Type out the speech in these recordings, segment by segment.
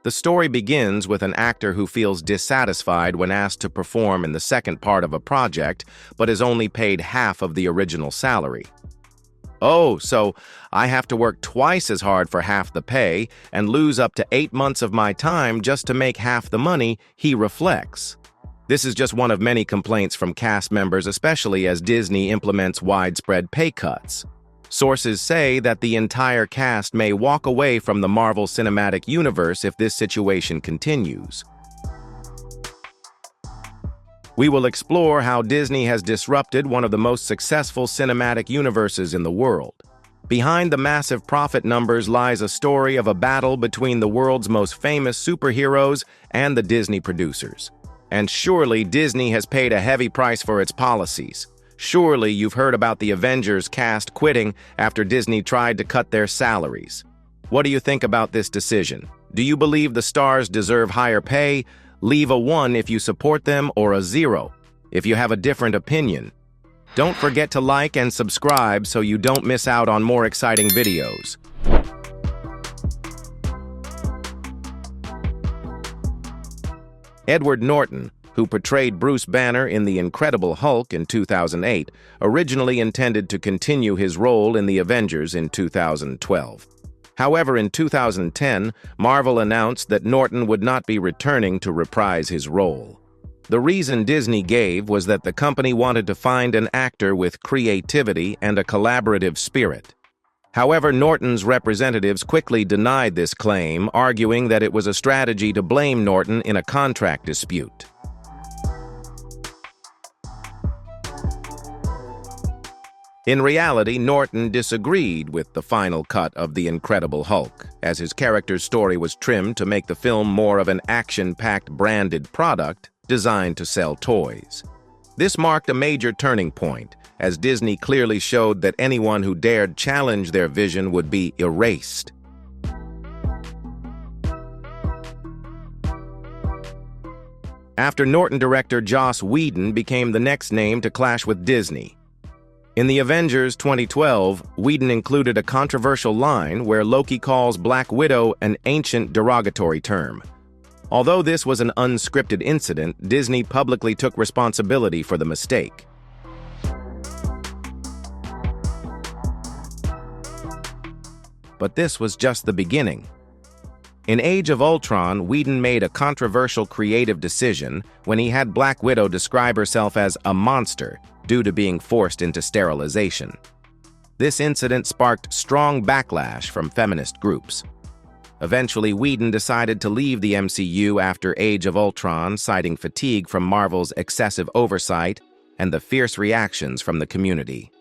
The story begins with an actor who feels dissatisfied when asked to perform in the second part of a project, but is only paid half of the original salary. "Oh, so I have to work twice as hard for half the pay and lose up to 8 months of my time just to make half the money," he reflects. This is just one of many complaints from cast members, especially as Disney implements widespread pay cuts. Sources say that the entire cast may walk away from the Marvel Cinematic Universe if this situation continues. We will explore how Disney has disrupted one of the most successful cinematic universes in the world. Behind the massive profit numbers lies a story of a battle between the world's most famous superheroes and the Disney producers. And surely Disney has paid a heavy price for its policies. Surely you've heard about the Avengers cast quitting after Disney tried to cut their salaries. What do you think about this decision? Do you believe the stars deserve higher pay? Leave a 1 if you support them or a 0 if you have a different opinion. Don't forget to like and subscribe so you don't miss out on more exciting videos. Edward Norton, who portrayed Bruce Banner in The Incredible Hulk in 2008, originally intended to continue his role in the Avengers in 2012. However, in 2010, Marvel announced that Norton would not be returning to reprise his role. The reason Disney gave was that the company wanted to find an actor with creativity and a collaborative spirit. However, Norton's representatives quickly denied this claim, arguing that it was a strategy to blame Norton in a contract dispute. In reality, Norton disagreed with the final cut of The Incredible Hulk, as his character's story was trimmed to make the film more of an action-packed branded product designed to sell toys. This marked a major turning point, as Disney clearly showed that anyone who dared challenge their vision would be erased. After Norton, director Joss Whedon became the next name to clash with Disney. In The Avengers 2012, Whedon included a controversial line where Loki calls Black Widow an ancient derogatory term. Although this was an unscripted incident, Disney publicly took responsibility for the mistake. But this was just the beginning. In Age of Ultron, Whedon made a controversial creative decision when he had Black Widow describe herself as a monster due to being forced into sterilization. This incident sparked strong backlash from feminist groups. Eventually, Whedon decided to leave the MCU after Age of Ultron, citing fatigue from Marvel's excessive oversight and the fierce reactions from the community.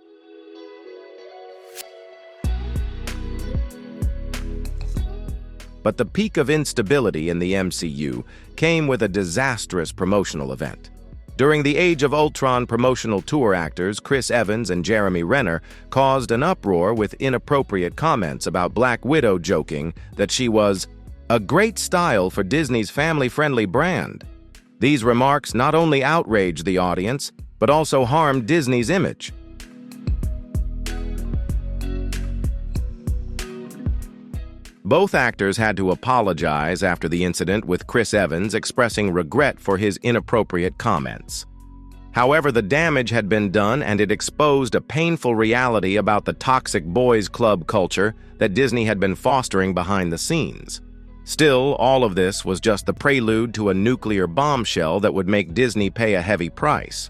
But the peak of instability in the MCU came with a disastrous promotional event. During the Age of Ultron promotional tour, actors Chris Evans and Jeremy Renner caused an uproar with inappropriate comments about Black Widow, joking that she was a great style for Disney's family-friendly brand. These remarks not only outraged the audience, but also harmed Disney's image. Both actors had to apologize after the incident, with Chris Evans expressing regret for his inappropriate comments. However, the damage had been done, and it exposed a painful reality about the toxic boys' club culture that Disney had been fostering behind the scenes. Still, all of this was just the prelude to a nuclear bombshell that would make Disney pay a heavy price.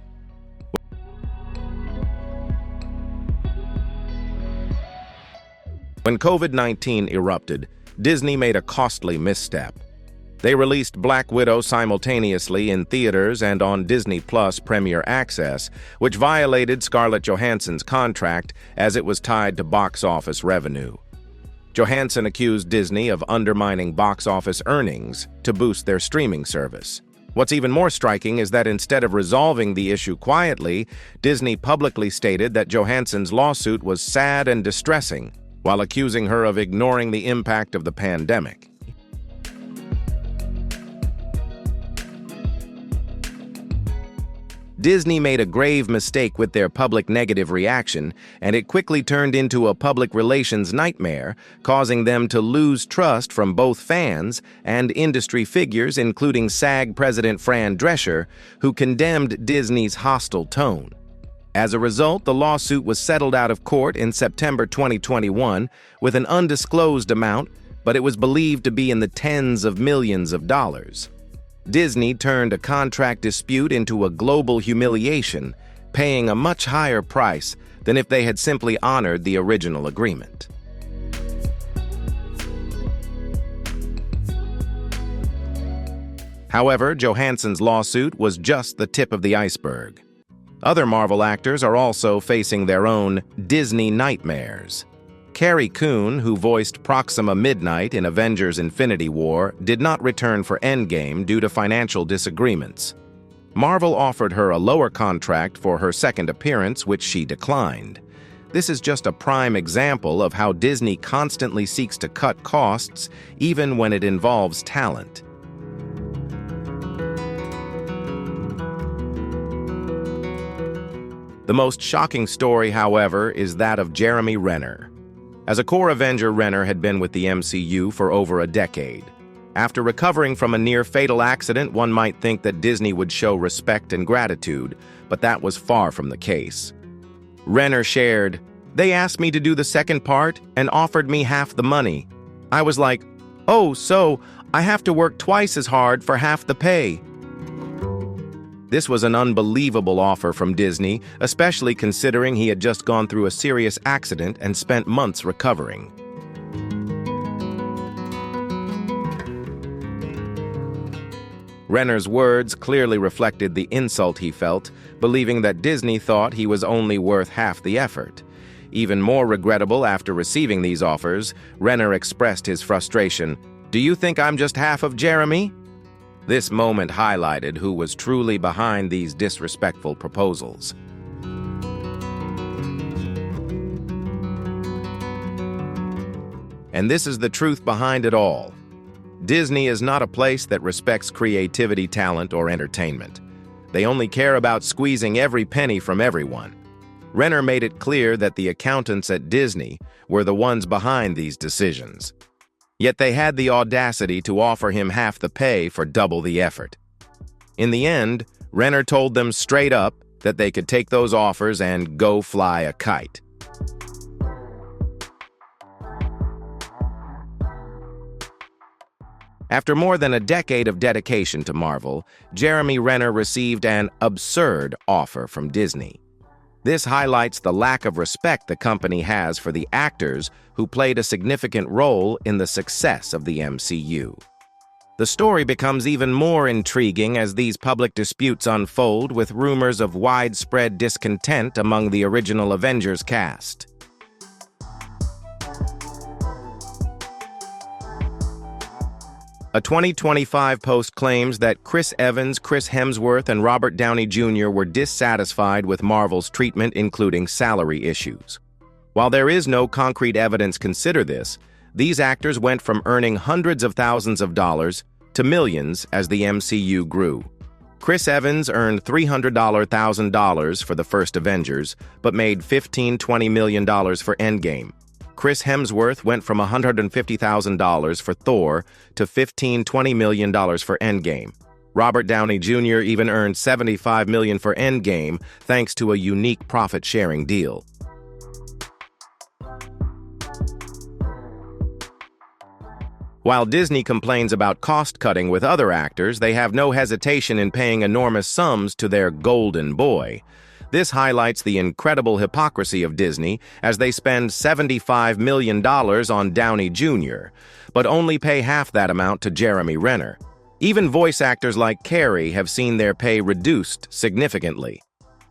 When COVID-19 erupted, Disney made a costly misstep. They released Black Widow simultaneously in theaters and on Disney Plus Premier Access, which violated Scarlett Johansson's contract as it was tied to box office revenue. Johansson accused Disney of undermining box office earnings to boost their streaming service. What's even more striking is that instead of resolving the issue quietly, Disney publicly stated that Johansson's lawsuit was sad and distressing, while accusing her of ignoring the impact of the pandemic. Disney made a grave mistake with their public negative reaction, and it quickly turned into a public relations nightmare, causing them to lose trust from both fans and industry figures, including SAG president Fran Drescher, who condemned Disney's hostile tone. As a result, the lawsuit was settled out of court in September 2021 with an undisclosed amount, but it was believed to be in the tens of millions of dollars. Disney turned a contract dispute into a global humiliation, paying a much higher price than if they had simply honored the original agreement. However, Johansson's lawsuit was just the tip of the iceberg. Other Marvel actors are also facing their own Disney nightmares. Carrie Coon, who voiced Proxima Midnight in Avengers: Infinity War, did not return for Endgame due to financial disagreements. Marvel offered her a lower contract for her second appearance, which she declined. This is just a prime example of how Disney constantly seeks to cut costs, even when it involves talent. The most shocking story, however, is that of Jeremy Renner. As a core Avenger, Renner had been with the MCU for over a decade. After recovering from a near-fatal accident, one might think that Disney would show respect and gratitude, but that was far from the case. Renner shared, "They asked me to do the second part and offered me half the money. I was like, oh, so I have to work twice as hard for half the pay." This was an unbelievable offer from Disney, especially considering he had just gone through a serious accident and spent months recovering. Renner's words clearly reflected the insult he felt, believing that Disney thought he was only worth half the effort. Even more regrettable after receiving these offers, Renner expressed his frustration. "Do you think I'm just half of Jeremy?" This moment highlighted who was truly behind these disrespectful proposals. And this is the truth behind it all. Disney is not a place that respects creativity, talent, or entertainment. They only care about squeezing every penny from everyone. Renner made it clear that the accountants at Disney were the ones behind these decisions. Yet they had the audacity to offer him half the pay for double the effort. In the end, Renner told them straight up that they could take those offers and go fly a kite. After more than a decade of dedication to Marvel, Jeremy Renner received an absurd offer from Disney. This highlights the lack of respect the company has for the actors who played a significant role in the success of the MCU. The story becomes even more intriguing as these public disputes unfold, with rumors of widespread discontent among the original Avengers cast. A 2025 post claims that Chris Evans, Chris Hemsworth, and Robert Downey Jr. were dissatisfied with Marvel's treatment, including salary issues. While there is no concrete evidence to consider this, these actors went from earning hundreds of thousands of dollars to millions as the MCU grew. Chris Evans earned $300,000 for the first Avengers, but made $15–20 million for Endgame. Chris Hemsworth went from $150,000 for Thor to $15–20 million for Endgame. Robert Downey Jr. even earned $75 million for Endgame thanks to a unique profit-sharing deal. While Disney complains about cost-cutting with other actors, they have no hesitation in paying enormous sums to their golden boy. This highlights the incredible hypocrisy of Disney as they spend $75 million on Downey Jr., but only pay half that amount to Jeremy Renner. Even voice actors like Carrie have seen their pay reduced significantly.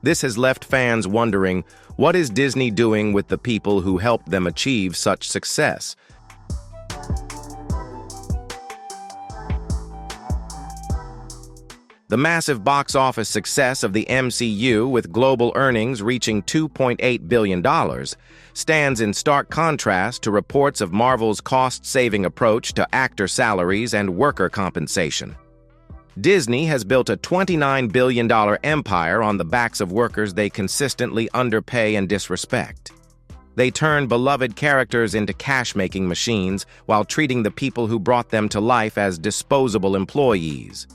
This has left fans wondering, what is Disney doing with the people who helped them achieve such success? The massive box office success of the MCU, with global earnings reaching $2.8 billion, stands in stark contrast to reports of Marvel's cost-saving approach to actor salaries and worker compensation. Disney has built a $29 billion empire on the backs of workers they consistently underpay and disrespect. They turn beloved characters into cash-making machines while treating the people who brought them to life as disposable employees.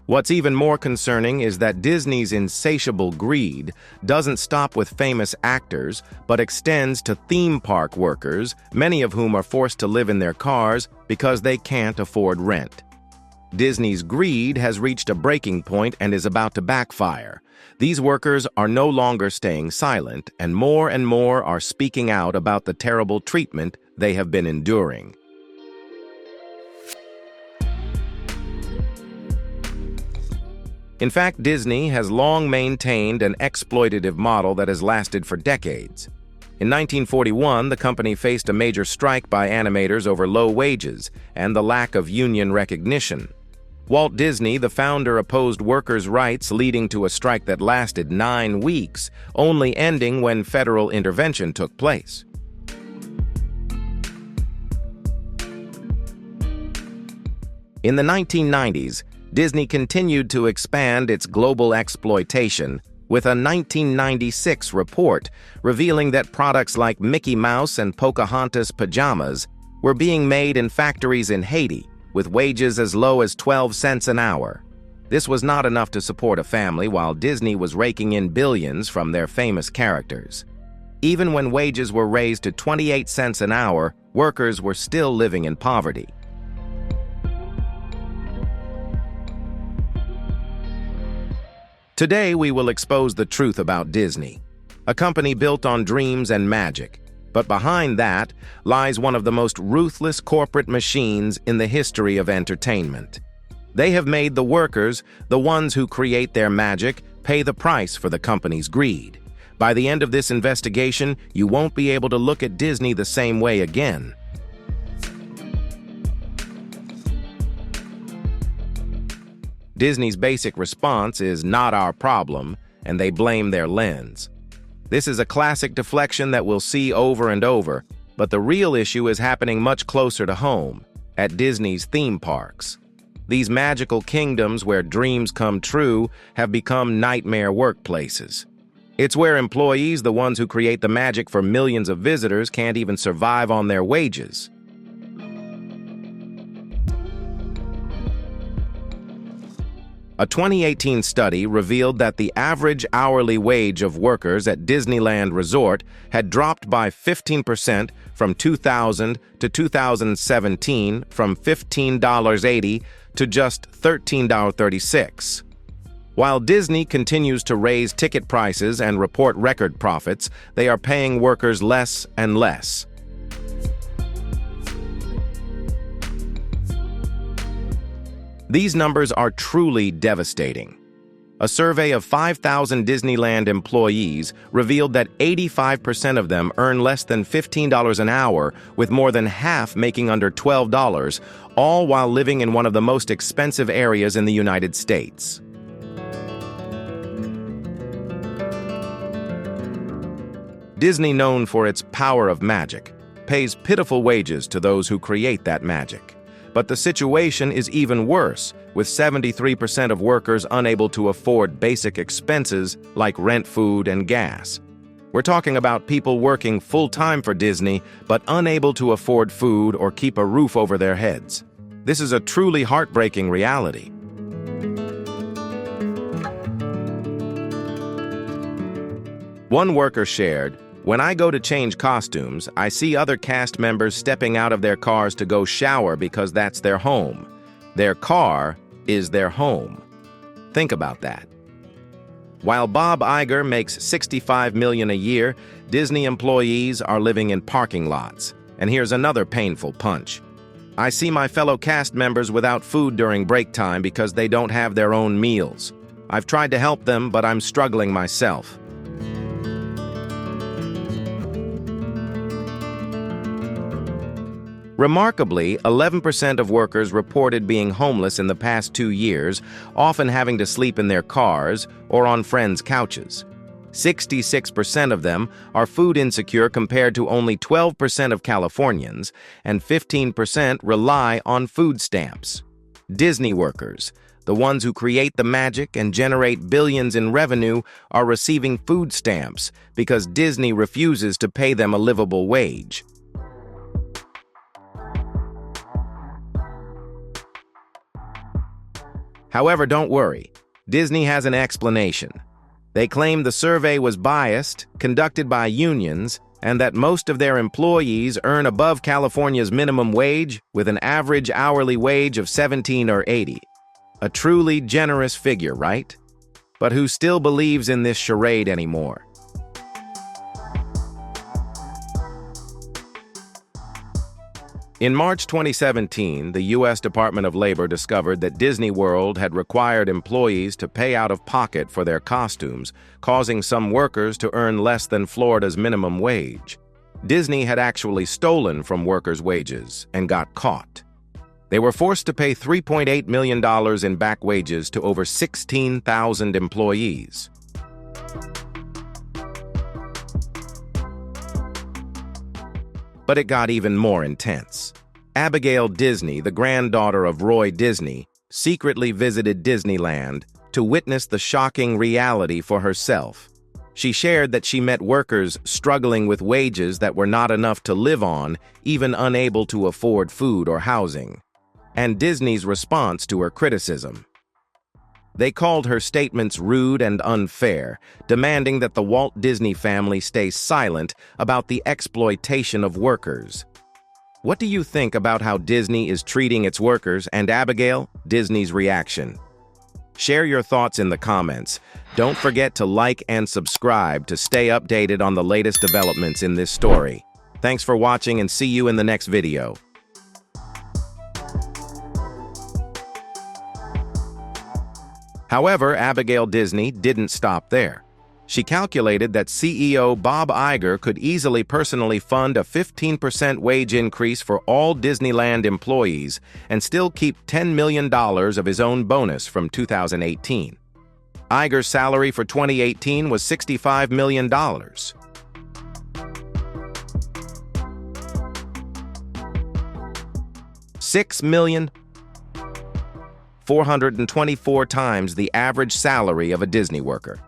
What's even more concerning is that Disney's insatiable greed doesn't stop with famous actors, but extends to theme park workers, many of whom are forced to live in their cars because they can't afford rent. Disney's greed has reached a breaking point and is about to backfire. These workers are no longer staying silent, and more are speaking out about the terrible treatment they have been enduring. In fact, Disney has long maintained an exploitative model that has lasted for decades. In 1941, the company faced a major strike by animators over low wages and the lack of union recognition. Walt Disney, the founder, opposed workers' rights, leading to a strike that lasted 9 weeks, only ending when federal intervention took place. In the 1990s, Disney continued to expand its global exploitation with a 1996 report revealing that products like Mickey Mouse and Pocahontas pajamas were being made in factories in Haiti with wages as low as 12 cents an hour. This was not enough to support a family while Disney was raking in billions from their famous characters. Even when wages were raised to 28 cents an hour, workers were still living in poverty. Today, we will expose the truth about Disney, a company built on dreams and magic. But behind that lies one of the most ruthless corporate machines in the history of entertainment. They have made the workers, the ones who create their magic, pay the price for the company's greed. By the end of this investigation, you won't be able to look at Disney the same way again. Disney's basic response is "not our problem," and they blame their lens. This is a classic deflection that we'll see over and over, but the real issue is happening much closer to home, at Disney's theme parks. These magical kingdoms where dreams come true have become nightmare workplaces. It's where employees, the ones who create the magic for millions of visitors, can't even survive on their wages. A 2018 study revealed that the average hourly wage of workers at Disneyland Resort had dropped by 15% from 2000 to 2017, from $15.80 to just $13.36. While Disney continues to raise ticket prices and report record profits, they are paying workers less and less. These numbers are truly devastating. A survey of 5,000 Disneyland employees revealed that 85% of them earn less than $15 an hour, with more than half making under $12, all while living in one of the most expensive areas in the United States. Disney, known for its power of magic, pays pitiful wages to those who create that magic. But the situation is even worse, with 73% of workers unable to afford basic expenses like rent, food, and gas. We're talking about people working full-time for Disney, but unable to afford food or keep a roof over their heads. This is a truly heartbreaking reality. One worker shared, "When I go to change costumes, I see other cast members stepping out of their cars to go shower because that's their home. Their car is their home." Think about that. While Bob Iger makes $65 million a year, Disney employees are living in parking lots. And here's another painful punch. I see my fellow cast members without food during break time because they don't have their own meals. I've tried to help them, but I'm struggling myself. Remarkably, 11% of workers reported being homeless in the past 2 years, often having to sleep in their cars or on friends' couches. 66% of them are food insecure compared to only 12% of Californians, and 15% rely on food stamps. Disney workers, the ones who create the magic and generate billions in revenue, are receiving food stamps because Disney refuses to pay them a livable wage. However, don't worry. Disney has an explanation. They claim the survey was biased, conducted by unions, and that most of their employees earn above California's minimum wage with an average hourly wage of $17 or $80. A truly generous figure, right? But who still believes in this charade anymore? In March 2017, the U.S. Department of Labor discovered that Disney World had required employees to pay out of pocket for their costumes, causing some workers to earn less than Florida's minimum wage. Disney had actually stolen from workers' wages and got caught. They were forced to pay $3.8 million in back wages to over 16,000 employees. But it got even more intense. Abigail Disney, the granddaughter of Roy Disney, secretly visited Disneyland to witness the shocking reality for herself. She shared that she met workers struggling with wages that were not enough to live on, even unable to afford food or housing. And Disney's response to her criticism. They called her statements rude and unfair, demanding that the Walt Disney family stay silent about the exploitation of workers. What do you think about how Disney is treating its workers and Abigail, Disney's reaction? Share your thoughts in the comments. Don't forget to like and subscribe to stay updated on the latest developments in this story. Thanks for watching and see you in the next video. However, Abigail Disney didn't stop there. She calculated that CEO Bob Iger could easily personally fund a 15% wage increase for all Disneyland employees and still keep $10 million of his own bonus from 2018. Iger's salary for 2018 was $65 million. $6,424 times the average salary of a Disney worker.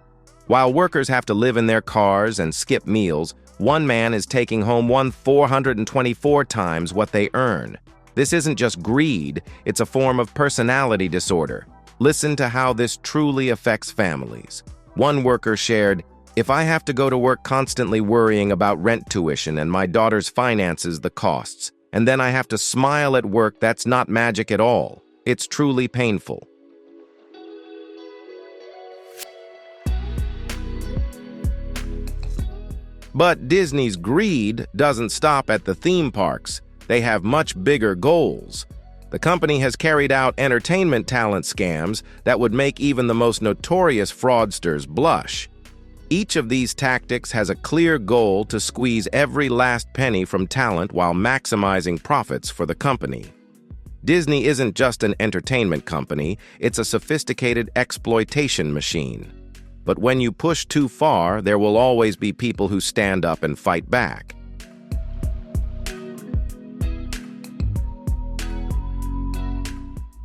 While workers have to live in their cars and skip meals, one man is taking home 424 times what they earn. This isn't just greed, it's a form of personality disorder. Listen to how this truly affects families. One worker shared, "If I have to go to work constantly worrying about rent, tuition, and my daughter's finances, the costs, and then I have to smile at work, that's not magic at all. It's truly painful." But Disney's greed doesn't stop at the theme parks. They have much bigger goals. The company has carried out entertainment talent scams that would make even the most notorious fraudsters blush. Each of these tactics has a clear goal to squeeze every last penny from talent while maximizing profits for the company. Disney isn't just an entertainment company, it's a sophisticated exploitation machine. But when you push too far, there will always be people who stand up and fight back.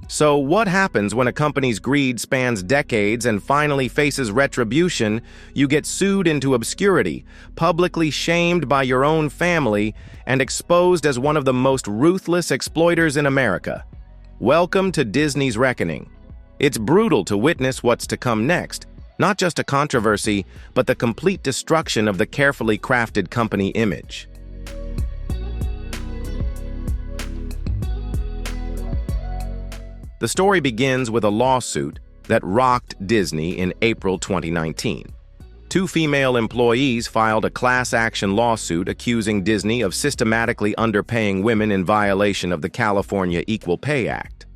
So what happens when a company's greed spans decades and finally faces retribution? You get sued into obscurity, publicly shamed by your own family, and exposed as one of the most ruthless exploiters in America. Welcome to Disney's reckoning. It's brutal to witness what's to come next. Not just a controversy, but the complete destruction of the carefully crafted company image. The story begins with a lawsuit that rocked Disney in April 2019. Two female employees filed a class action lawsuit accusing Disney of systematically underpaying women in violation of the California Equal Pay Act.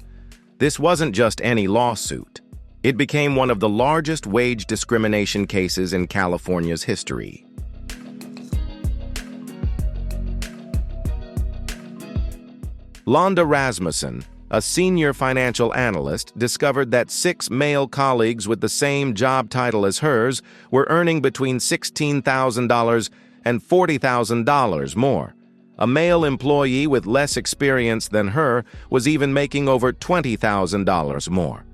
This wasn't just any lawsuit. It became one of the largest wage discrimination cases in California's history. Londa Rasmussen, A senior financial analyst discovered that 6 male colleagues with the same job title as hers were earning between $16,000 and $40,000 more. A male employee with less experience than her was even making over $20,000 more.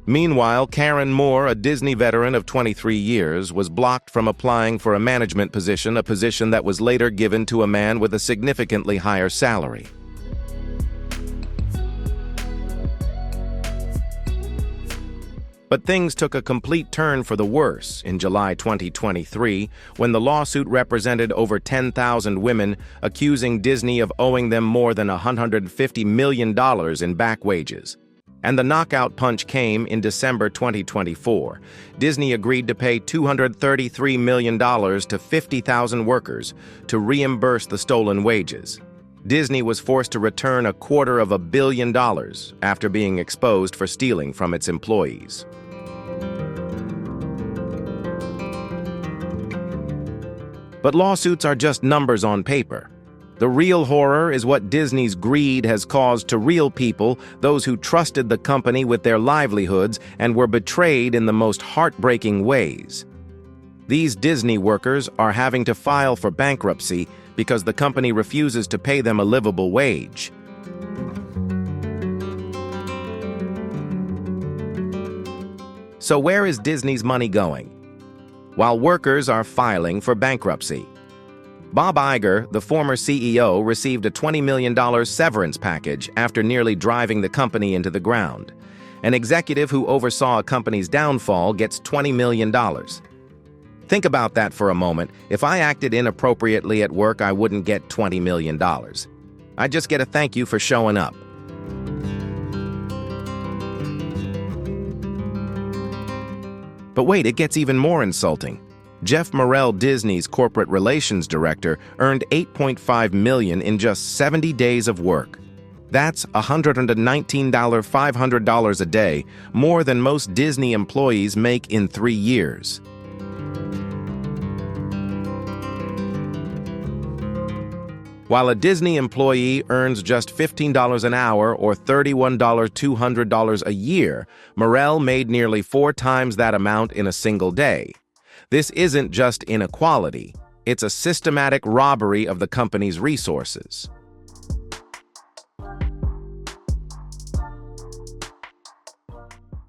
Meanwhile, Karen Moore, a Disney veteran of 23 years, was blocked from applying for a management position, a position that was later given to a man with a significantly higher salary. But things took a complete turn for the worse in July 2023 when the lawsuit represented over 10,000 women, accusing Disney of owing them more than $150 million in back wages. And the knockout punch came in December 2024. Disney agreed to pay $233 million to 50,000 workers to reimburse the stolen wages. Disney was forced to return $250 million after being exposed for stealing from its employees. But lawsuits are just numbers on paper. The real horror is what Disney's greed has caused to real people, those who trusted the company with their livelihoods and were betrayed in the most heartbreaking ways. These Disney workers are having to file for bankruptcy because the company refuses to pay them a livable wage. So where is Disney's money going? While workers are filing for bankruptcy. Bob Iger, the former CEO, received a $20 million severance package after nearly driving the company into the ground. An executive who oversaw a company's downfall gets $20 million. Think about that for a moment. If I acted inappropriately at work, I wouldn't get $20 million. I'd just get a thank you for showing up. But wait, it gets even more insulting. Jeff Morrell, Disney's corporate relations director, earned $8.5 million in just 70 days of work. That's $119,500 a day, more than most Disney employees make in 3 years. While a Disney employee earns just $15 an hour or $31,200 a year, Morrell made nearly 4 times that amount in a single day. This isn't just inequality, it's a systematic robbery of the company's resources.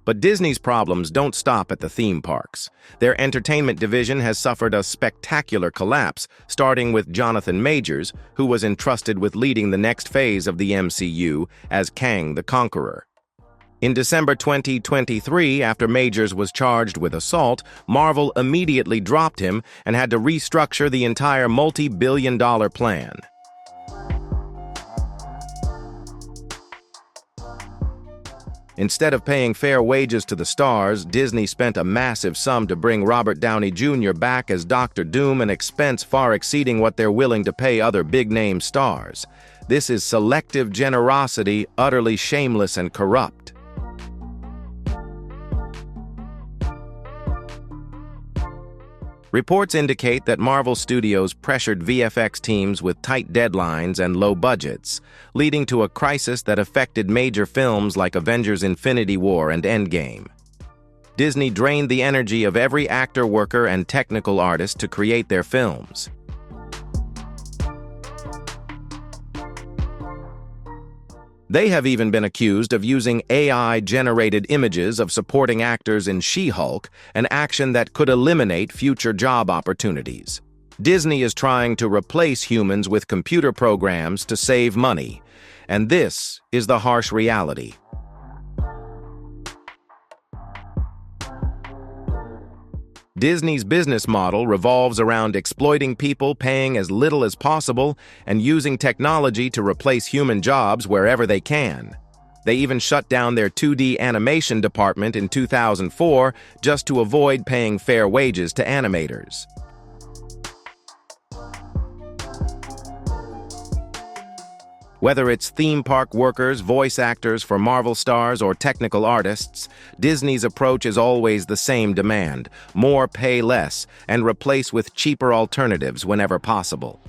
But Disney's problems don't stop at the theme parks. Their entertainment division has suffered a spectacular collapse, starting with Jonathan Majors, who was entrusted with leading the next phase of the MCU as Kang the Conqueror. In December 2023, after Majors was charged with assault, Marvel immediately dropped him and had to restructure the entire multi-billion-dollar plan. Instead of paying fair wages to the stars, Disney spent a massive sum to bring Robert Downey Jr. back as Dr. Doom, an expense far exceeding what they're willing to pay other big-name stars. This is selective generosity, utterly shameless and corrupt. Reports indicate that Marvel Studios pressured VFX teams with tight deadlines and low budgets, leading to a crisis that affected major films like Avengers: Infinity War and Endgame. Disney drained the energy of every actor, worker, and technical artist to create their films. They have even been accused of using AI-generated images of supporting actors in She-Hulk, an action that could eliminate future job opportunities. Disney is trying to replace humans with computer programs to save money, and this is the harsh reality. Disney's business model revolves around exploiting people, paying as little as possible, and using technology to replace human jobs wherever they can. They even shut down their 2D animation department in 2004 just to avoid paying fair wages to animators. Whether it's theme park workers, voice actors for Marvel stars, or technical artists, Disney's approach is always the same demand: more, pay less, and replace with cheaper alternatives whenever possible.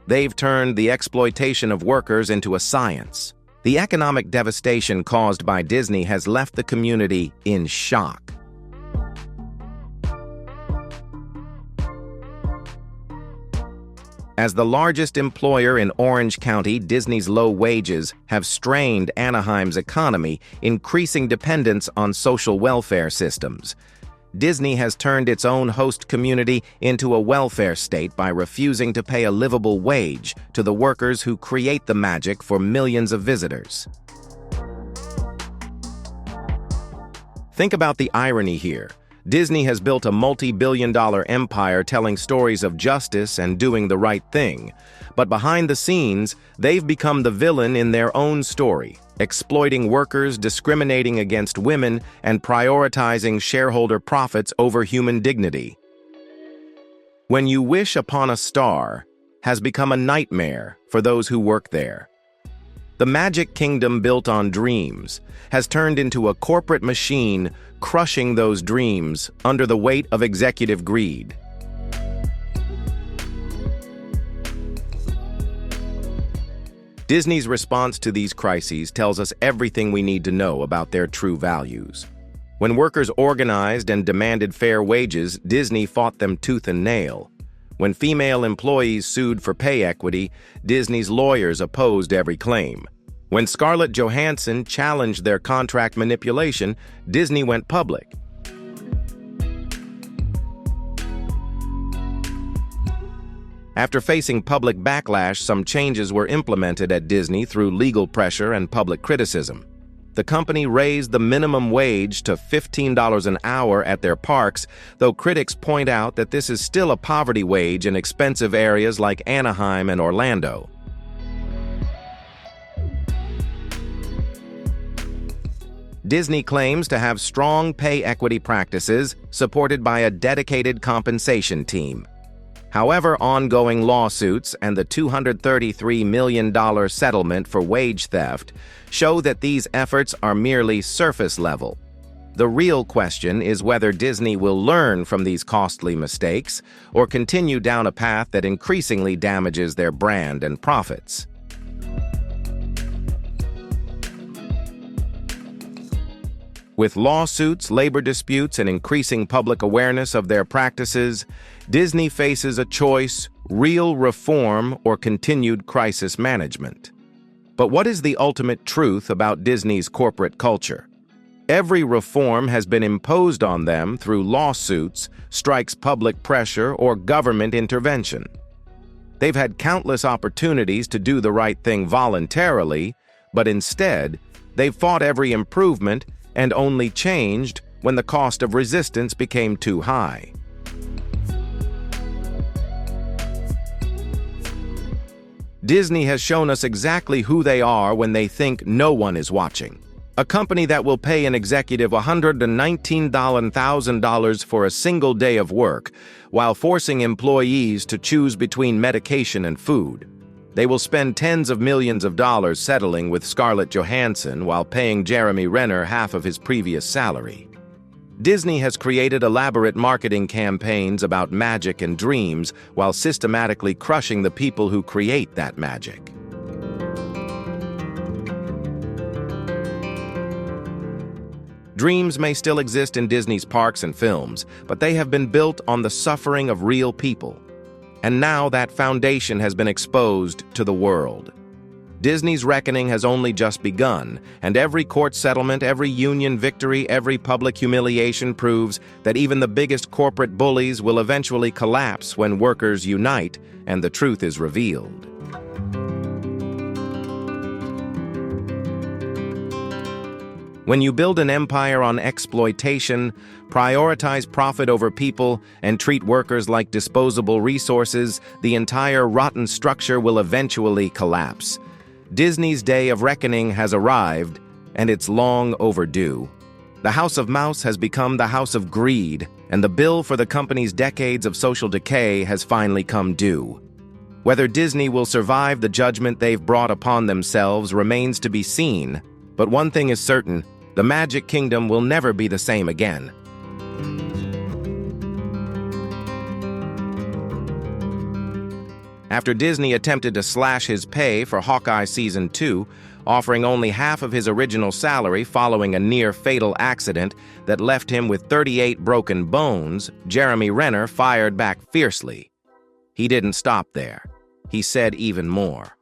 They've turned the exploitation of workers into a science. The economic devastation caused by Disney has left the community in shock. As the largest employer in Orange County, Disney's low wages have strained Anaheim's economy, increasing dependence on social welfare systems. Disney has turned its own host community into a welfare state by refusing to pay a livable wage to the workers who create the magic for millions of visitors. Think about the irony here. Disney has built a multi-billion-dollar empire telling stories of justice and doing the right thing. But behind the scenes, they've become the villain in their own story, exploiting workers, discriminating against women, and prioritizing shareholder profits over human dignity. When you wish upon a star has become a nightmare for those who work there. The Magic Kingdom, built on dreams, has turned into a corporate machine, crushing those dreams under the weight of executive greed. Disney's response to these crises tells us everything we need to know about their true values. When workers organized and demanded fair wages, Disney fought them tooth and nail. When female employees sued for pay equity, Disney's lawyers opposed every claim. When Scarlett Johansson challenged their contract manipulation, Disney went public. After facing public backlash, some changes were implemented at Disney through legal pressure and public criticism. The company raised the minimum wage to $15 an hour at their parks, though critics point out that this is still a poverty wage in expensive areas like Anaheim and Orlando. Disney claims to have strong pay equity practices supported by a dedicated compensation team. However, ongoing lawsuits and the $233 million settlement for wage theft show that these efforts are merely surface level. The real question is whether Disney will learn from these costly mistakes or continue down a path that increasingly damages their brand and profits. With lawsuits, labor disputes, and increasing public awareness of their practices, Disney faces a choice: real reform or continued crisis management. But what is the ultimate truth about Disney's corporate culture? Every reform has been imposed on them through lawsuits, strikes, public pressure, or government intervention. They've had countless opportunities to do the right thing voluntarily, but instead, they've fought every improvement and only changed when the cost of resistance became too high. Disney has shown us exactly who they are when they think no one is watching. A company that will pay an executive $119,000 for a single day of work, while forcing employees to choose between medication and food. They will spend tens of millions of dollars settling with Scarlett Johansson while paying Jeremy Renner half of his previous salary. Disney has created elaborate marketing campaigns about magic and dreams while systematically crushing the people who create that magic. Dreams may still exist in Disney's parks and films, but they have been built on the suffering of real people. And now that foundation has been exposed to the world. Disney's reckoning has only just begun, and every court settlement, every union victory, every public humiliation proves that even the biggest corporate bullies will eventually collapse when workers unite and the truth is revealed. When you build an empire on exploitation, prioritize profit over people, and treat workers like disposable resources, the entire rotten structure will eventually collapse. Disney's day of reckoning has arrived, and it's long overdue. The House of Mouse has become the House of Greed, and the bill for the company's decades of social decay has finally come due. Whether Disney will survive the judgment they've brought upon themselves remains to be seen, but one thing is certain: the Magic Kingdom will never be the same again. After Disney attempted to slash his pay for Hawkeye Season 2, offering only half of his original salary following a near-fatal accident that left him with 38 broken bones, Jeremy Renner fired back fiercely. He didn't stop there. He said even more.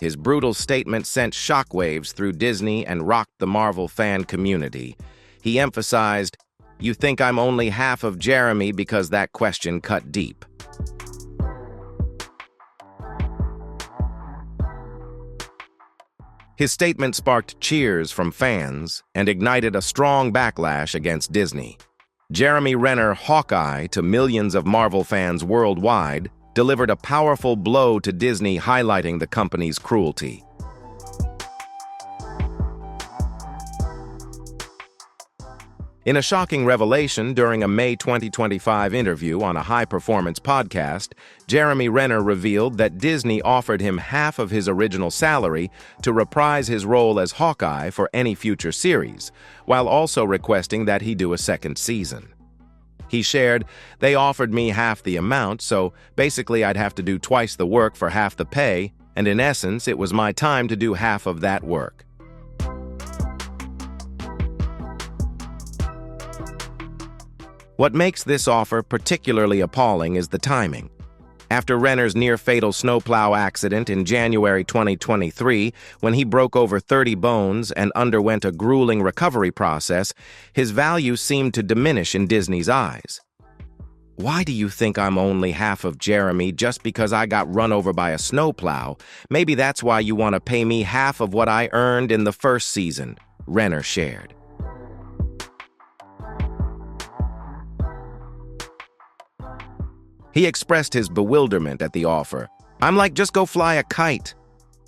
His brutal statement sent shockwaves through Disney and rocked the Marvel fan community. He emphasized, "You think I'm only half of Jeremy because that question cut deep." His statement sparked cheers from fans and ignited a strong backlash against Disney. Jeremy Renner, Hawkeye, to millions of Marvel fans worldwide, delivered a powerful blow to Disney, highlighting the company's cruelty. In a shocking revelation during a May 2025 interview on a high-performance podcast, Jeremy Renner revealed that Disney offered him half of his original salary to reprise his role as Hawkeye for any future series, while also requesting that he do a second season. He shared, "They offered me half the amount, so basically I'd have to do twice the work for half the pay, and in essence, it was my time to do half of that work." What makes this offer particularly appalling is the timing. After Renner's near-fatal snowplow accident in January 2023, when he broke over 30 bones and underwent a grueling recovery process, his value seemed to diminish in Disney's eyes. "Why do you think I'm only half of Jeremy just because I got run over by a snowplow? Maybe that's why you want to pay me half of what I earned in the first season," Renner shared. He expressed his bewilderment at the offer. "I'm like, just go fly a kite."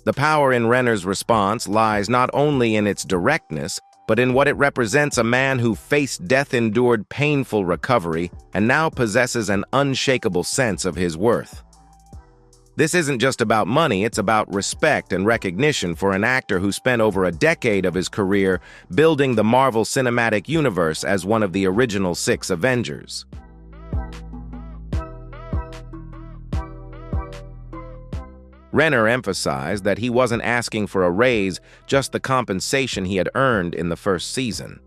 The power in Renner's response lies not only in its directness, but in what it represents: a man who faced death, endured painful recovery, and now possesses an unshakable sense of his worth. This isn't just about money, it's about respect and recognition for an actor who spent over a decade of his career building the Marvel Cinematic Universe as one of the original 6 Avengers. Renner emphasized that he wasn't asking for a raise, just the compensation he had earned in the first season.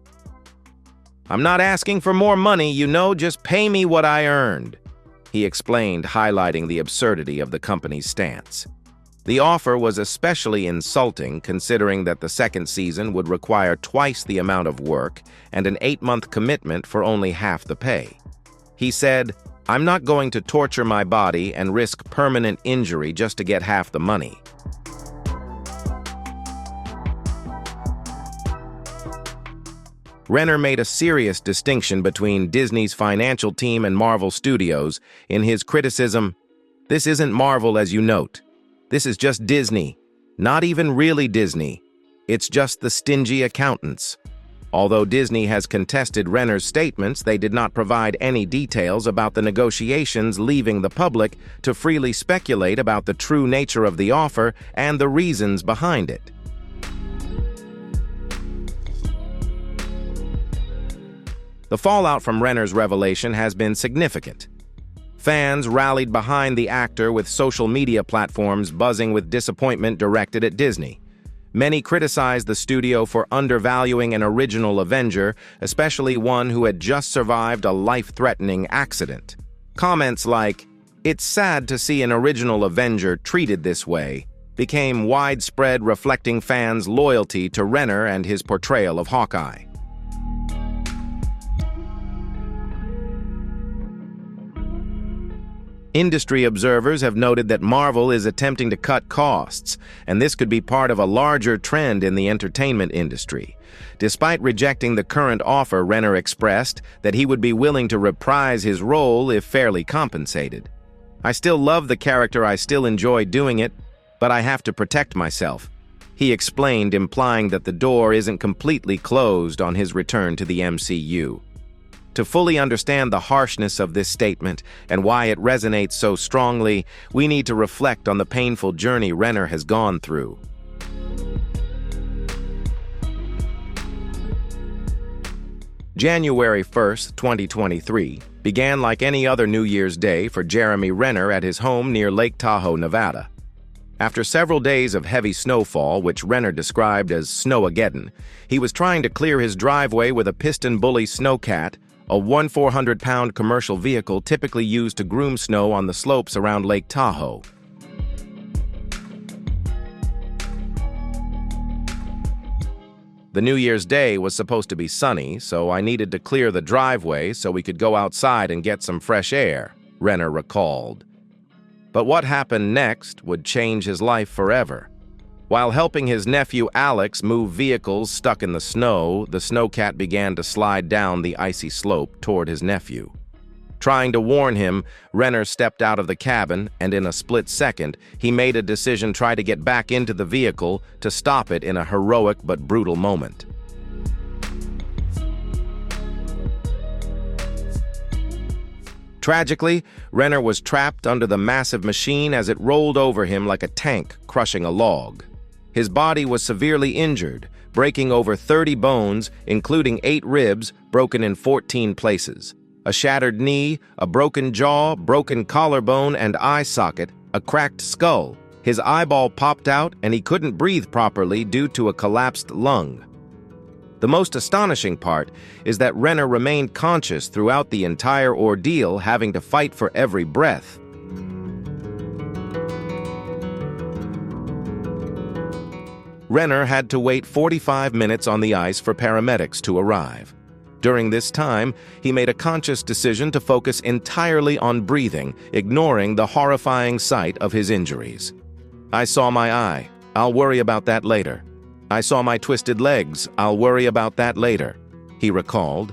"I'm not asking for more money, just pay me what I earned," he explained, highlighting the absurdity of the company's stance. The offer was especially insulting, considering that the second season would require twice the amount of work and an 8-month commitment for only half the pay. He said, "I'm not going to torture my body and risk permanent injury just to get half the money." Renner made a serious distinction between Disney's financial team and Marvel Studios in his criticism. "This isn't Marvel, as you note. This is just Disney. Not even really Disney. It's just the stingy accountants." Although Disney has contested Renner's statements, they did not provide any details about the negotiations, leaving the public to freely speculate about the true nature of the offer and the reasons behind it. The fallout from Renner's revelation has been significant. Fans rallied behind the actor, with social media platforms buzzing with disappointment directed at Disney. Many criticized the studio for undervaluing an original Avenger, especially one who had just survived a life-threatening accident. Comments like, "It's sad to see an original Avenger treated this way," became widespread, reflecting fans' loyalty to Renner and his portrayal of Hawkeye. Industry observers have noted that Marvel is attempting to cut costs, and this could be part of a larger trend in the entertainment industry. Despite rejecting the current offer, Renner expressed that he would be willing to reprise his role if fairly compensated. "I still love the character, I still enjoy doing it, but I have to protect myself," he explained, implying that the door isn't completely closed on his return to the MCU. To fully understand the harshness of this statement and why it resonates so strongly, we need to reflect on the painful journey Renner has gone through. January 1st, 2023, began like any other New Year's Day for Jeremy Renner at his home near Lake Tahoe, Nevada. After several days of heavy snowfall, which Renner described as Snowmageddon, he was trying to clear his driveway with a piston bully snowcat, a 400-pound commercial vehicle typically used to groom snow on the slopes around Lake Tahoe. The New Year's Day was supposed to be sunny, so I needed to clear the driveway so we could go outside and get some fresh air, Renner recalled. But what happened next would change his life forever. While helping his nephew Alex move vehicles stuck in the snowcat began to slide down the icy slope toward his nephew. Trying to warn him, Renner stepped out of the cabin, and in a split second, he made a decision to try to get back into the vehicle to stop it in a heroic but brutal moment. Tragically, Renner was trapped under the massive machine as it rolled over him like a tank crushing a log. His body was severely injured, breaking over 30 bones, including 8 ribs broken in 14 places. A shattered knee, a broken jaw, broken collarbone and eye socket, a cracked skull. His eyeball popped out and he couldn't breathe properly due to a collapsed lung. The most astonishing part is that Renner remained conscious throughout the entire ordeal, having to fight for every breath. Renner had to wait 45 minutes on the ice for paramedics to arrive. During this time, he made a conscious decision to focus entirely on breathing, ignoring the horrifying sight of his injuries. "I saw my eye. I'll worry about that later. I saw my twisted legs. I'll worry about that later," he recalled.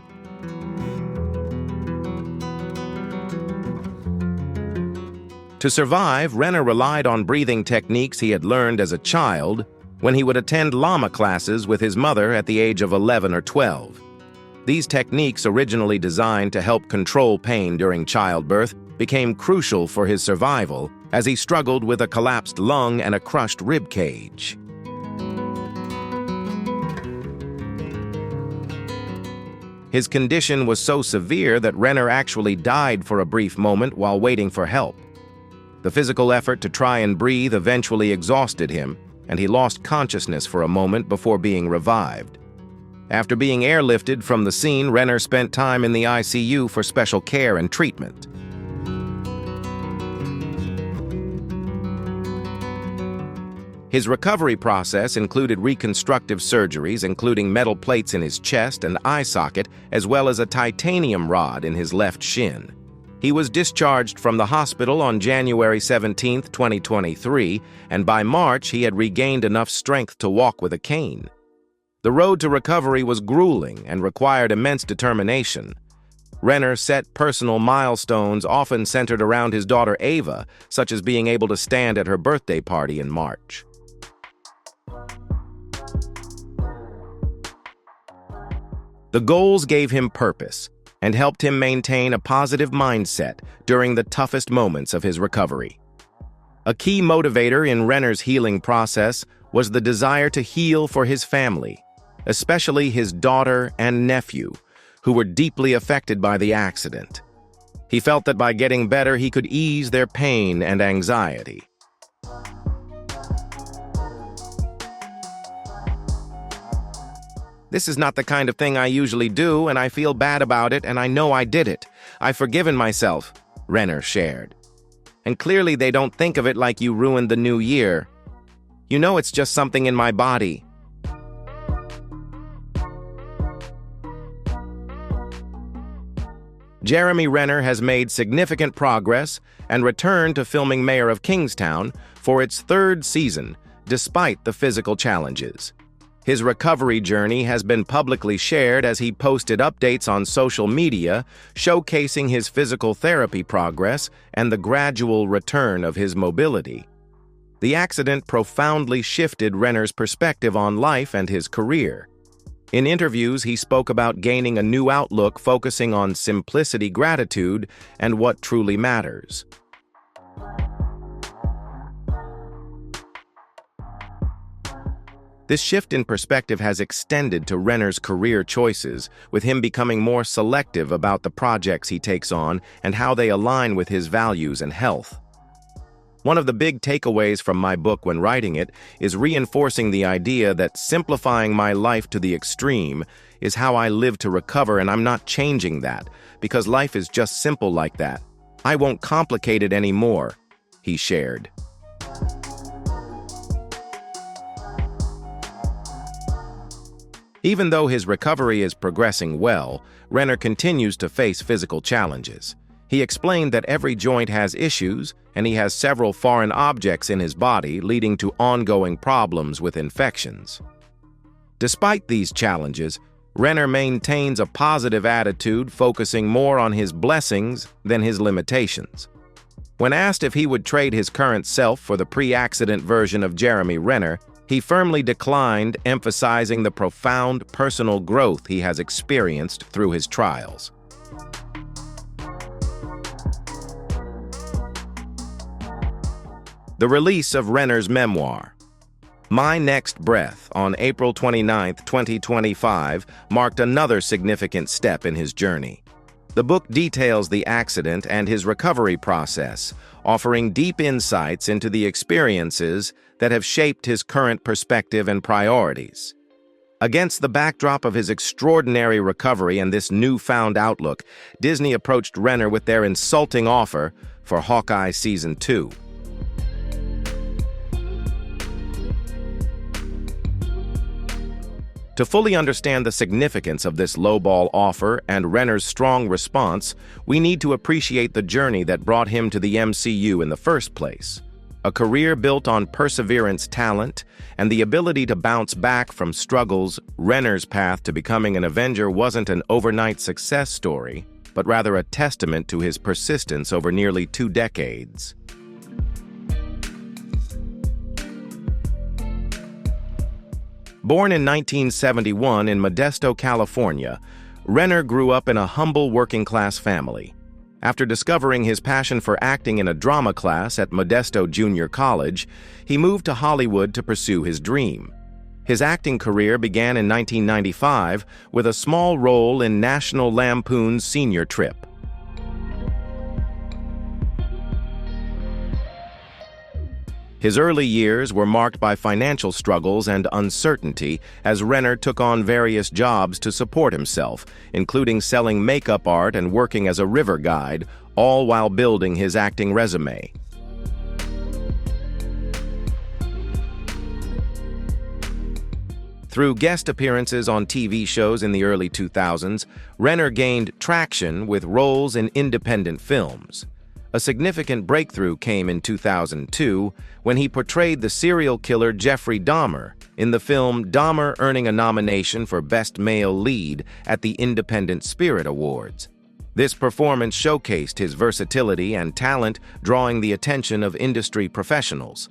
To survive, Renner relied on breathing techniques he had learned as a child when he would attend llama classes with his mother at the age of 11 or 12. These techniques, originally designed to help control pain during childbirth, became crucial for his survival as he struggled with a collapsed lung and a crushed rib cage. His condition was so severe that Renner actually died for a brief moment while waiting for help. The physical effort to try and breathe eventually exhausted him, and he lost consciousness for a moment before being revived. After being airlifted from the scene, Renner spent time in the ICU for special care and treatment. His recovery process included reconstructive surgeries, including metal plates in his chest and eye socket, as well as a titanium rod in his left shin. He was discharged from the hospital on January 17, 2023, and by March he had regained enough strength to walk with a cane. The road to recovery was grueling and required immense determination. Renner set personal milestones often centered around his daughter Ava, such as being able to stand at her birthday party in March. The goals gave him purpose and helped him maintain a positive mindset during the toughest moments of his recovery. A key motivator in Renner's healing process was the desire to heal for his family, especially his daughter and nephew, who were deeply affected by the accident. He felt that by getting better, he could ease their pain and anxiety. "This is not the kind of thing I usually do, and I feel bad about it, and I know I did it. I've forgiven myself," Renner shared. "And clearly they don't think of it like you ruined the new year. You know, it's just something in my body." Jeremy Renner has made significant progress and returned to filming Mayor of Kingstown for its 3rd season, despite the physical challenges. His recovery journey has been publicly shared as he posted updates on social media showcasing his physical therapy progress and the gradual return of his mobility. The accident profoundly shifted Renner's perspective on life and his career. In interviews, he spoke about gaining a new outlook focusing on simplicity, gratitude, and what truly matters. This shift in perspective has extended to Renner's career choices, with him becoming more selective about the projects he takes on and how they align with his values and health. One of the big takeaways from my book when writing it is reinforcing the idea that simplifying my life to the extreme is how I live to recover, and I'm not changing that, because life is just simple like that. I won't complicate it anymore, he shared. Even though his recovery is progressing well, Renner continues to face physical challenges. He explained that every joint has issues, and he has several foreign objects in his body, leading to ongoing problems with infections. Despite these challenges, Renner maintains a positive attitude, focusing more on his blessings than his limitations. When asked if he would trade his current self for the pre-accident version of Jeremy Renner, he firmly declined, emphasizing the profound personal growth he has experienced through his trials. The release of Renner's memoir, My Next Breath, on April 29, 2025, marked another significant step in his journey. The book details the accident and his recovery process, offering deep insights into the experiences that have shaped his current perspective and priorities. Against the backdrop of his extraordinary recovery and this newfound outlook, Disney approached Renner with their insulting offer for Hawkeye Season 2. To fully understand the significance of this lowball offer and Renner's strong response, we need to appreciate the journey that brought him to the MCU in the first place. A career built on perseverance, talent, and the ability to bounce back from struggles, Renner's path to becoming an Avenger wasn't an overnight success story, but rather a testament to his persistence over nearly 2 decades. Born in 1971 in Modesto, California, Renner grew up in a humble working-class family. After discovering his passion for acting in a drama class at Modesto Junior College, he moved to Hollywood to pursue his dream. His acting career began in 1995 with a small role in National Lampoon's Senior Trip. His early years were marked by financial struggles and uncertainty as Renner took on various jobs to support himself, including selling makeup art and working as a river guide, all while building his acting resume. Through guest appearances on TV shows in the early 2000s, Renner gained traction with roles in independent films. A significant breakthrough came in 2002 when he portrayed the serial killer Jeffrey Dahmer in the film Dahmer, earning a nomination for Best Male Lead at the Independent Spirit Awards. This performance showcased his versatility and talent, drawing the attention of industry professionals.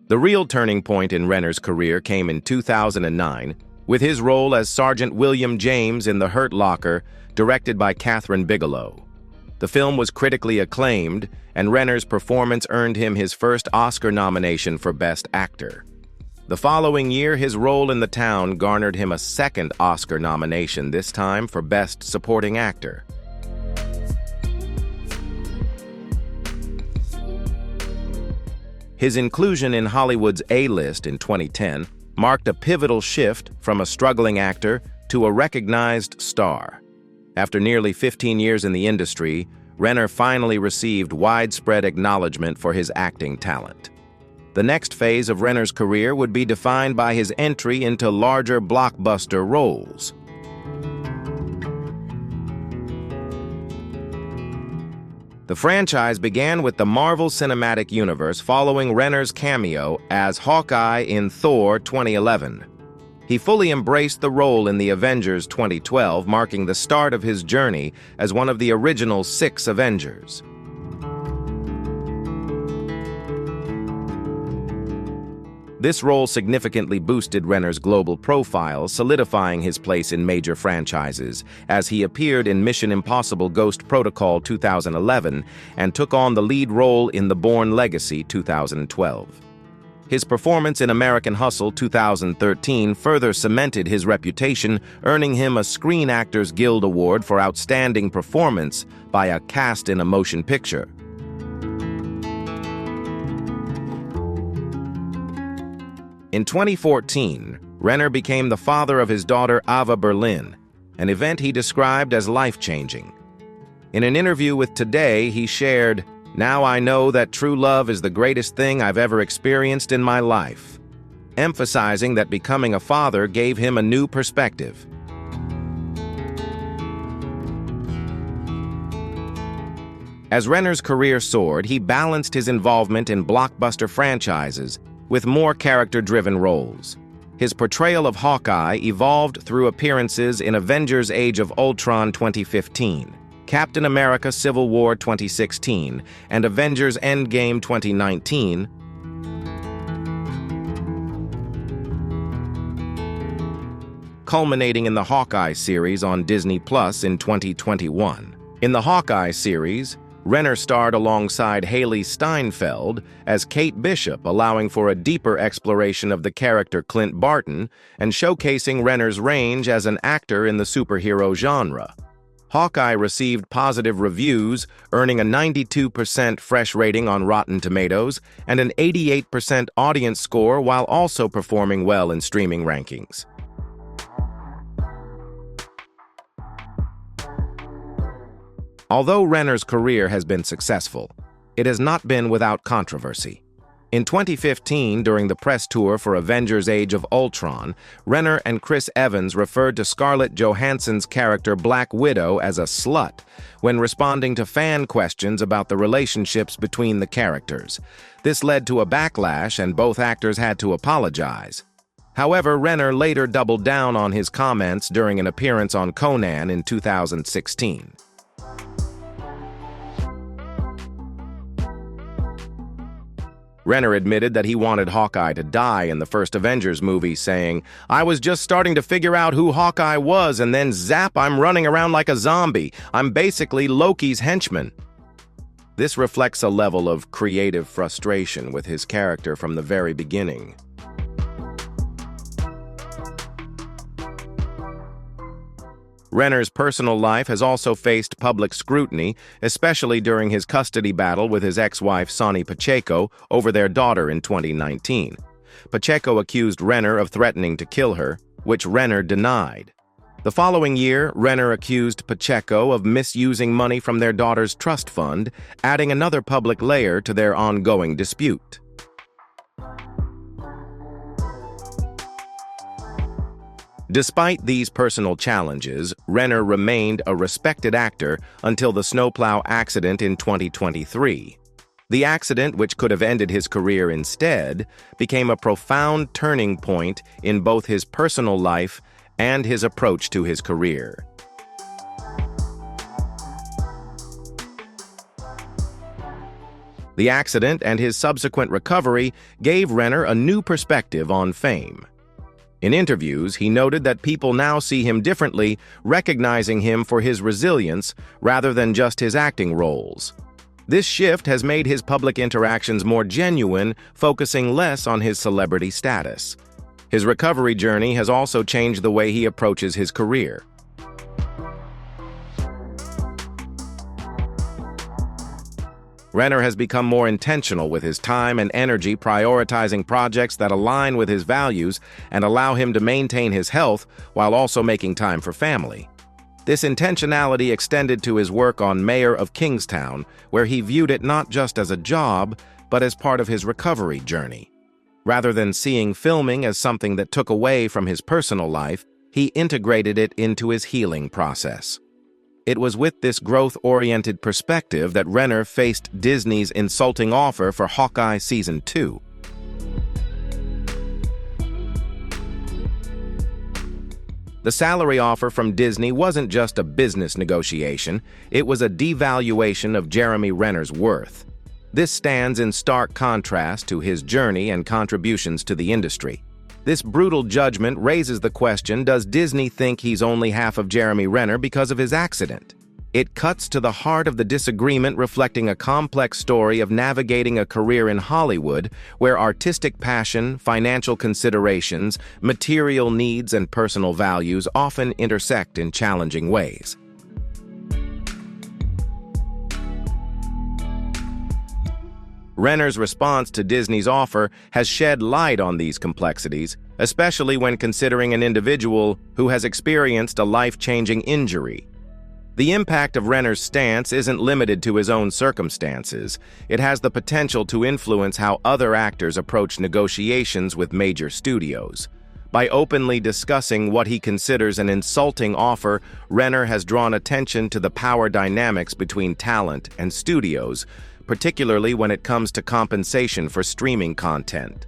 The real turning point in Renner's career came in 2009, with his role as Sergeant William James in The Hurt Locker, directed by Kathryn Bigelow. The film was critically acclaimed, and Renner's performance earned him his first Oscar nomination for Best Actor. The following year, his role in The Town garnered him a second Oscar nomination, this time for Best Supporting Actor. His inclusion in Hollywood's A-list in 2010 marked a pivotal shift from a struggling actor to a recognized star. After nearly 15 years in the industry, Renner finally received widespread acknowledgement for his acting talent. The next phase of Renner's career would be defined by his entry into larger blockbuster roles. The franchise began with the Marvel Cinematic Universe following Renner's cameo as Hawkeye in Thor 2011. He fully embraced the role in the Avengers 2012, marking the start of his journey as one of the original 6 Avengers. This role significantly boosted Renner's global profile, solidifying his place in major franchises, as he appeared in Mission Impossible: Ghost Protocol 2011 and took on the lead role in The Bourne Legacy 2012. His performance in American Hustle 2013 further cemented his reputation, earning him a Screen Actors Guild Award for Outstanding Performance by a Cast in a Motion Picture. In 2014, Renner became the father of his daughter Ava Berlin, an event he described as life-changing. In an interview with Today, he shared, "Now I know that true love is the greatest thing I've ever experienced in my life," emphasizing that becoming a father gave him a new perspective. As Renner's career soared, he balanced his involvement in blockbuster franchises with more character-driven roles. His portrayal of Hawkeye evolved through appearances in Avengers: Age of Ultron 2015, Captain America: Civil War 2016, and Avengers: Endgame 2019, culminating in the Hawkeye series on Disney Plus in 2021. In the Hawkeye series, Renner starred alongside Haley Steinfeld as Kate Bishop, allowing for a deeper exploration of the character Clint Barton and showcasing Renner's range as an actor in the superhero genre. Hawkeye received positive reviews, earning a 92% fresh rating on Rotten Tomatoes and an 88% audience score, while also performing well in streaming rankings. Although Renner's career has been successful, it has not been without controversy. In 2015, during the press tour for Avengers: Age of Ultron, Renner and Chris Evans referred to Scarlett Johansson's character Black Widow as a slut when responding to fan questions about the relationships between the characters. This led to a backlash, and both actors had to apologize. However, Renner later doubled down on his comments during an appearance on Conan in 2016. Renner admitted that he wanted Hawkeye to die in the first Avengers movie, saying, "I was just starting to figure out who Hawkeye was, and then zap, I'm running around like a zombie. I'm basically Loki's henchman." This reflects a level of creative frustration with his character from the very beginning. Renner's personal life has also faced public scrutiny, especially during his custody battle with his ex-wife Sonny Pacheco over their daughter in 2019. Pacheco accused Renner of threatening to kill her, which Renner denied. The following year, Renner accused Pacheco of misusing money from their daughter's trust fund, adding another public layer to their ongoing dispute. Despite these personal challenges, Renner remained a respected actor until the snowplow accident in 2023. The accident, which could have ended his career instead, became a profound turning point in both his personal life and his approach to his career. The accident and his subsequent recovery gave Renner a new perspective on fame. In interviews, he noted that people now see him differently, recognizing him for his resilience rather than just his acting roles. This shift has made his public interactions more genuine, focusing less on his celebrity status. His recovery journey has also changed the way he approaches his career. Renner has become more intentional with his time and energy, prioritizing projects that align with his values and allow him to maintain his health while also making time for family. This intentionality extended to his work on Mayor of Kingstown, where he viewed it not just as a job, but as part of his recovery journey. Rather than seeing filming as something that took away from his personal life, he integrated it into his healing process. It was with this growth-oriented perspective that Renner faced Disney's insulting offer for Hawkeye Season 2. The salary offer from Disney wasn't just a business negotiation, it was a devaluation of Jeremy Renner's worth. This stands in stark contrast to his journey and contributions to the industry. This brutal judgment raises the question, does Disney think he's only half of Jeremy Renner because of his accident? It cuts to the heart of the disagreement, reflecting a complex story of navigating a career in Hollywood where artistic passion, financial considerations, material needs, and personal values often intersect in challenging ways. Renner's response to Disney's offer has shed light on these complexities, especially when considering an individual who has experienced a life-changing injury. The impact of Renner's stance isn't limited to his own circumstances. It has the potential to influence how other actors approach negotiations with major studios. By openly discussing what he considers an insulting offer, Renner has drawn attention to the power dynamics between talent and studios, particularly when it comes to compensation for streaming content.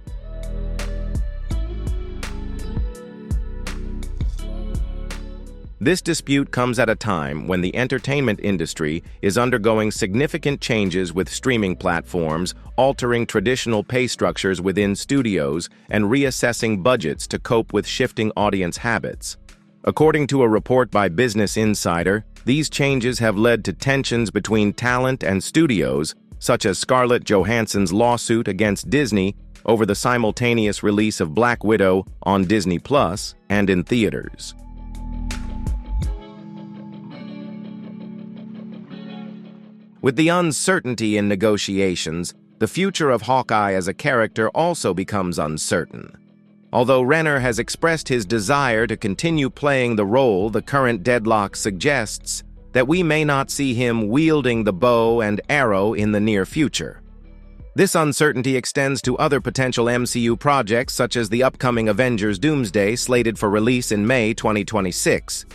This dispute comes at a time when the entertainment industry is undergoing significant changes, with streaming platforms altering traditional pay structures within studios and reassessing budgets to cope with shifting audience habits. According to a report by Business Insider, these changes have led to tensions between talent and studios, such as Scarlett Johansson's lawsuit against Disney over the simultaneous release of Black Widow on Disney Plus and in theaters. With the uncertainty in negotiations, the future of Hawkeye as a character also becomes uncertain. Although Renner has expressed his desire to continue playing the role, the current deadlock suggests that we may not see him wielding the bow and arrow in the near future. This uncertainty extends to other potential MCU projects, such as the upcoming Avengers Doomsday, slated for release in May 2026.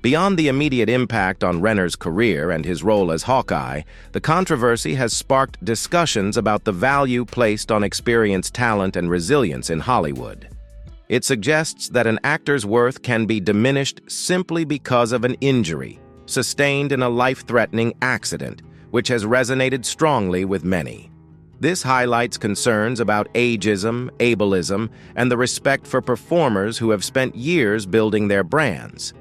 Beyond the immediate impact on Renner's career and his role as Hawkeye, the controversy has sparked discussions about the value placed on experienced talent and resilience in Hollywood. It suggests that an actor's worth can be diminished simply because of an injury sustained in a life-threatening accident, which has resonated strongly with many. This highlights concerns about ageism, ableism, and the respect for performers who have spent years building their brands.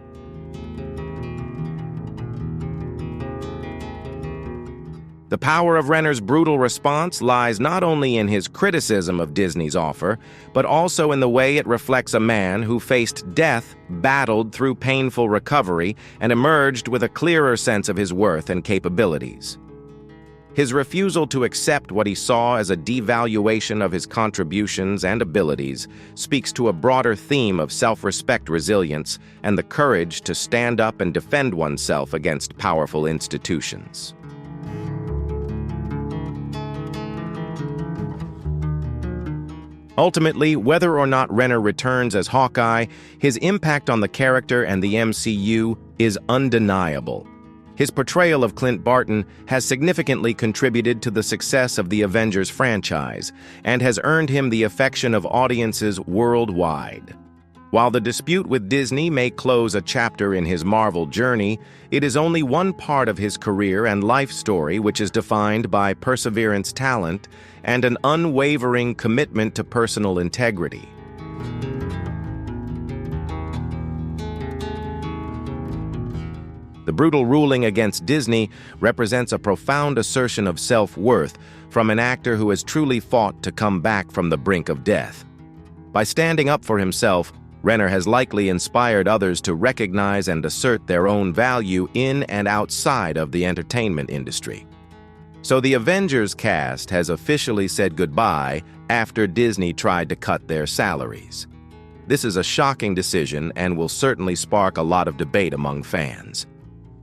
The power of Renner's brutal response lies not only in his criticism of Disney's offer, but also in the way it reflects a man who faced death, battled through painful recovery, and emerged with a clearer sense of his worth and capabilities. His refusal to accept what he saw as a devaluation of his contributions and abilities speaks to a broader theme of self-respect, resilience, and the courage to stand up and defend oneself against powerful institutions. Ultimately, whether or not Renner returns as Hawkeye, his impact on the character and the MCU is undeniable. His portrayal of Clint Barton has significantly contributed to the success of the Avengers franchise and has earned him the affection of audiences worldwide. While the dispute with Disney may close a chapter in his Marvel journey, it is only one part of his career and life story which is defined by perseverance, talent, and an unwavering commitment to personal integrity. The brutal ruling against Disney represents a profound assertion of self-worth from an actor who has truly fought to come back from the brink of death. By standing up for himself, Renner has likely inspired others to recognize and assert their own value in and outside of the entertainment industry. So the Avengers cast has officially said goodbye after Disney tried to cut their salaries. This is a shocking decision and will certainly spark a lot of debate among fans.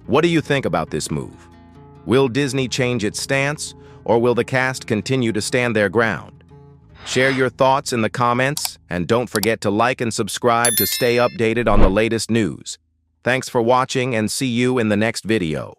What do you think about this move? Will Disney change its stance, or will the cast continue to stand their ground? Share your thoughts in the comments, and don't forget to like and subscribe to stay updated on the latest news. Thanks for watching, and see you in the next video.